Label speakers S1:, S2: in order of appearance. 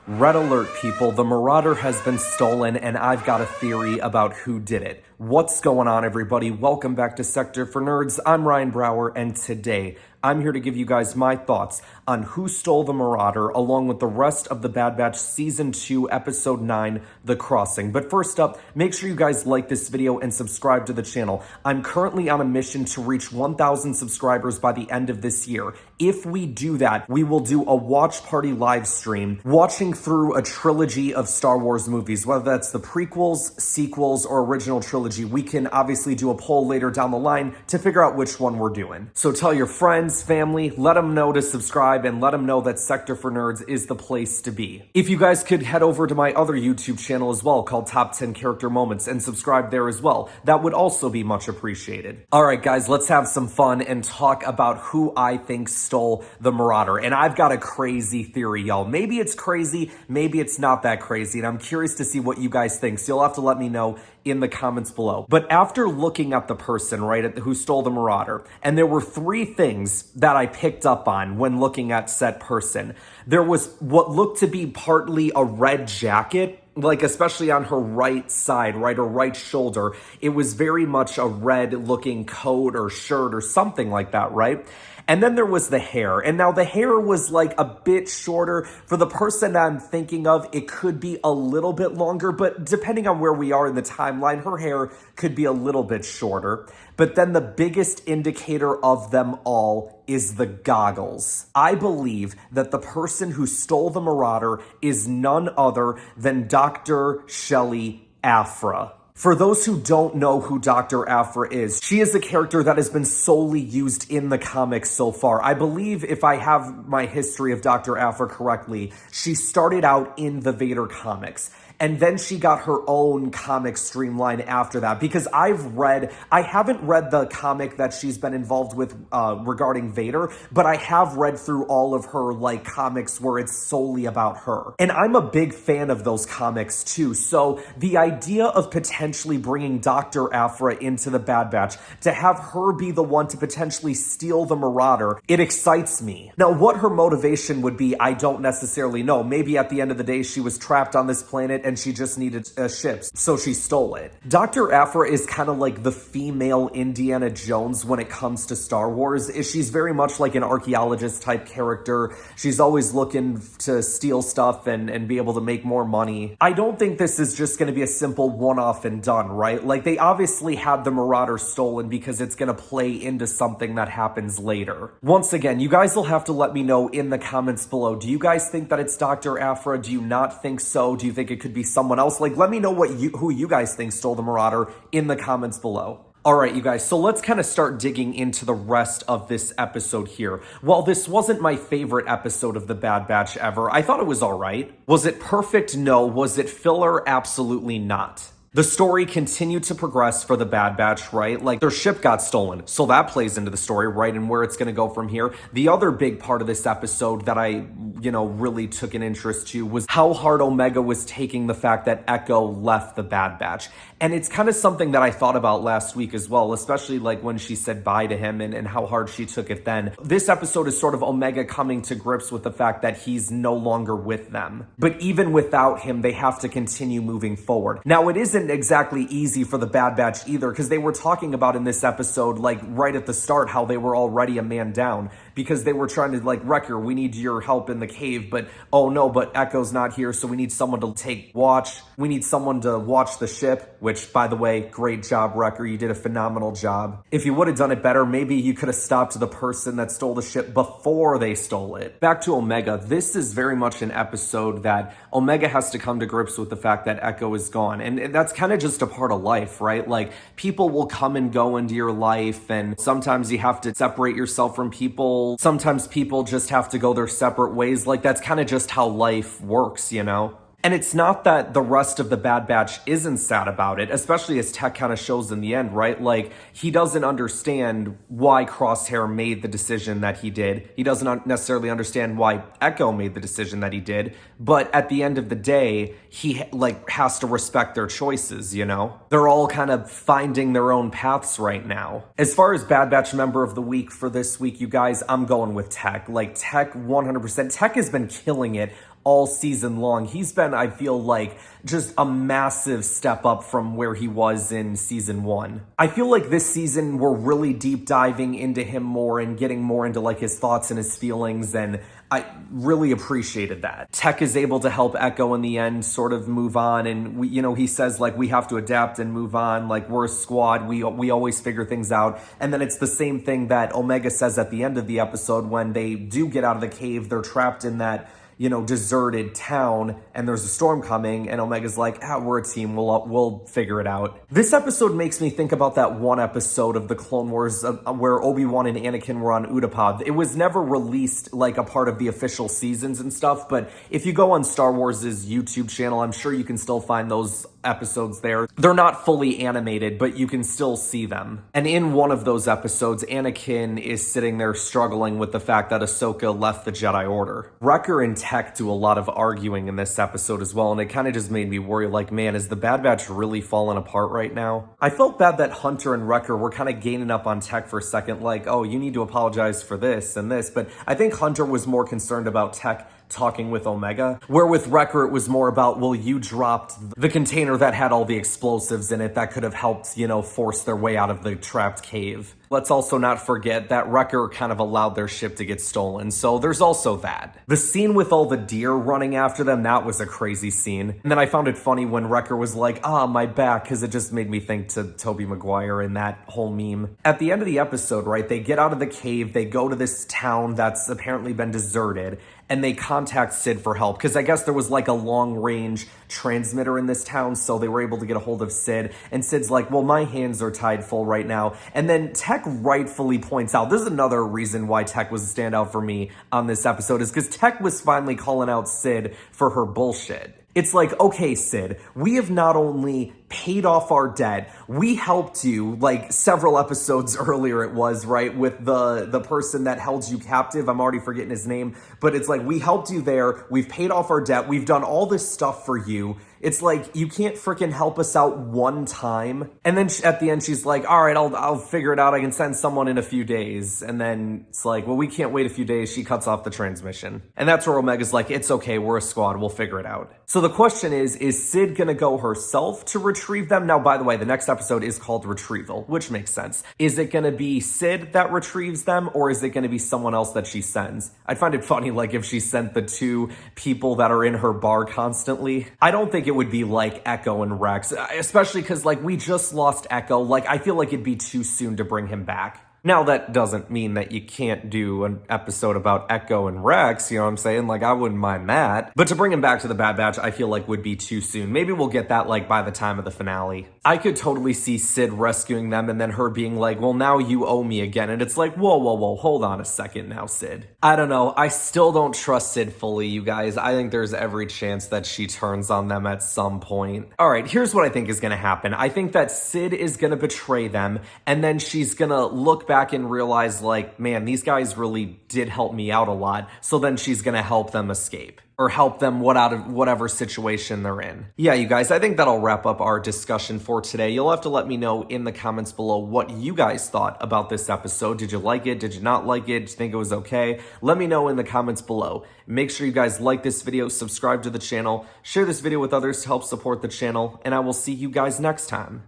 S1: Red alert, people. The Marauder has been stolen, and I've got a theory about who did it. What's going on, everybody? Welcome back to Sector for Nerds. I'm Ryan Brower, and today I'm here to give you guys my thoughts on who stole the Marauder, along with the rest of the Bad Batch Season 2, Episode 9, The Crossing. But first up, make sure you guys like this video and subscribe to the channel. I'm currently on a mission to reach 1,000 subscribers by the end of this year. If we do that, we will do a watch party live stream, watching through a trilogy of Star Wars movies, whether that's the prequels, sequels, or original trilogy. We can obviously do a poll later down the line to figure out which one we're doing. So tell your friends, family, let them know to subscribe, and let them know that Sector for Nerds is the place to be. If you guys could head over to my other YouTube channel as well, called Top 10 Character Moments, and subscribe there as well, that would also be much appreciated. All right, guys, let's have some fun and talk about who I think stole the Marauder. And I've got a crazy theory, y'all. Maybe it's crazy, maybe it's not that crazy, and I'm curious to see what you guys think, so you'll have to let me know in the comments below. But after looking at the person, right, who stole the Marauder, and there were three things that I picked up on when looking at said person. There was what looked to be partly a red jacket, like especially on her right side, right, or right shoulder. It was very much a red looking coat or shirt or something like that, right? And then there was the hair. And now the hair was like a bit shorter. For the person that I'm thinking of, it could be a little bit longer, but depending on where we are in the timeline, her hair could be a little bit shorter. But then the biggest indicator of them all is the goggles. I believe that the person who stole the Marauder is none other than Dr. Shelley Afra. For those who don't know who Dr. Afra is, she is a character that has been solely used in the comics so far. I believe, if I have my history of Dr. Afra correctly, she started out in the Vader comics. And then she got her own comic streamline after that, because I haven't read the comic that she's been involved with regarding Vader, but I have read through all of her like comics where it's solely about her. And I'm a big fan of those comics too. So the idea of potentially bringing Dr. Afra into the Bad Batch, to have her be the one to potentially steal the Marauder, it excites me. Now, what her motivation would be, I don't necessarily know. Maybe at the end of the day, she was trapped on this planet and she just needed ships, so she stole it. Dr. Afra is kind of like the female Indiana Jones when it comes to Star Wars. She's very much like an archaeologist type character. She's always looking to steal stuff and be able to make more money. I don't think this is just going to be a simple one-off and done, right? Like, they obviously had the Marauder stolen because it's going to play into something that happens later. Once again, you guys will have to let me know in the comments below. Do you guys think that it's Dr. Afra? Do you not think so? Do you think it could be someone else? Like, let me know who you guys think stole the Marauder in the comments below. All right, you guys, so let's kind of start digging into the rest of this episode here. While this wasn't my favorite episode of The Bad Batch ever, I thought it was all right. Was it perfect? No. Was it filler? Absolutely not. The story continued to progress for the Bad Batch, right? Like, their ship got stolen, so that plays into the story, right? And where it's going to go from here. The other big part of this episode that I, really took an interest to was how hard Omega was taking the fact that Echo left the Bad Batch. And it's kind of something that I thought about last week as well, especially like when she said bye to him and how hard she took it then. This episode is sort of Omega coming to grips with the fact that he's no longer with them. But even without him, they have to continue moving forward. Now, it isn't exactly easy for the Bad Batch either, because they were talking about in this episode, like right at the start, how they were already a man down, because they were trying to like, Wrecker, we need your help in the cave, but oh no, but Echo's not here, so we need someone to take watch. We need someone to watch the ship, which, by the way, great job, Wrecker. You did a phenomenal job. If you would have done it better, maybe you could have stopped the person that stole the ship before they stole it. Back to Omega. This is very much an episode that Omega has to come to grips with the fact that Echo is gone. And that's kind of just a part of life, right? Like, people will come and go into your life, and sometimes you have to separate yourself from people. Sometimes people just have to go their separate ways. Like, that's kind of just how life works, And it's not that the rest of the Bad Batch isn't sad about it, especially as Tech kind of shows in the end, right? Like, he doesn't understand why Crosshair made the decision that he did. He doesn't necessarily understand why Echo made the decision that he did. But at the end of the day, he has to respect their choices, They're all kind of finding their own paths right now. As far as Bad Batch member of the week for this week, you guys, I'm going with Tech. Like, Tech 100%. Tech has been killing it all season long. He's been, I feel like, just a massive step up from where he was in season 1. I feel like this season we're really deep diving into him more and getting more into like his thoughts and his feelings, and I really appreciated that. Tech is able to help Echo in the end sort of move on, and we, he says like we have to adapt and move on, like we're a squad, we always figure things out. And then it's the same thing that Omega says at the end of the episode when they do get out of the cave. They're trapped in that deserted town, and there's a storm coming, and Omega's like, we're a team, we'll figure it out. This episode makes me think about that one episode of the Clone Wars where Obi-Wan and Anakin were on Utapau. It was never released like a part of the official seasons and stuff, but if you go on Star Wars' YouTube channel, I'm sure you can still find those episodes there. They're not fully animated, but you can still see them. And in one of those episodes, Anakin is sitting there struggling with the fact that Ahsoka left the Jedi Order. Wrecker and Tech do a lot of arguing in this episode as well, and it kind of just made me worry, like, man, is the Bad Batch really falling apart right now? I felt bad that Hunter and Wrecker were kind of gaining up on Tech for a second, like, oh, you need to apologize for this and this, but I think Hunter was more concerned about Tech talking with Omega, where with Wrecker it was more about, well, you dropped the container that had all the explosives in it that could have helped, force their way out of the trapped cave. Let's also not forget that Wrecker kind of allowed their ship to get stolen, so there's also that. The scene with all the deer running after them, that was a crazy scene. And then I found it funny when Wrecker was like, my back, because it just made me think to Tobey Maguire and that whole meme. At the end of the episode, right, they get out of the cave, they go to this town that's apparently been deserted, and they contact Sid for help, because I guess there was like a long-range transmitter in this town, so they were able to get a hold of Sid, and Sid's like, well, my hands are tied full right now. And then Tech rightfully points out, this is another reason why Tech was a standout for me on this episode, is because Tech was finally calling out Sid for her bullshit. It's like, okay, Sid, we have not only paid off our debt, we helped you, like several episodes earlier it was, right, with the person that held you captive. I'm already forgetting his name, but it's like, we helped you there, we've paid off our debt, we've done all this stuff for you. It's like, you can't freaking help us out one time. And then at the end, she's like, all right, I'll figure it out. I can send someone in a few days. And then it's like, well, we can't wait a few days. She cuts off the transmission. And that's where Omega's like, it's okay, we're a squad, we'll figure it out. So the question is Sid gonna go herself to retrieve them? Now, by the way, the next episode is called Retrieval, which makes sense. Is it gonna be Sid that retrieves them, or is it gonna be someone else that she sends? I'd find it funny, like, if she sent the two people that are in her bar constantly. I don't think it would be like Echo and Rex, especially because, like, we just lost Echo. Like, I feel like it'd be too soon to bring him back. Now, that doesn't mean that you can't do an episode about Echo and Rex, you know what I'm saying? Like, I wouldn't mind that. But to bring him back to the Bad Batch, I feel like would be too soon. Maybe we'll get that, like, by the time of the finale. I could totally see Sid rescuing them and then her being like, well, now you owe me again. And it's like, whoa, hold on a second now, Sid. I don't know. I still don't trust Sid fully, you guys. I think there's every chance that she turns on them at some point. All right, here's what I think is going to happen. I think that Sid is going to betray them, and then she's going to look back and realize, like, man, these guys really did help me out a lot. So then she's gonna help them escape, or help them out of whatever situation they're in. Yeah, you guys, I think that'll wrap up our discussion for today. You'll have to let me know in the comments below what you guys thought about this episode. Did you like it? Did you not like it? Did you think it was okay? Let me know in the comments below. Make sure you guys like this video, subscribe to the channel, share this video with others to help support the channel, and I will see you guys next time.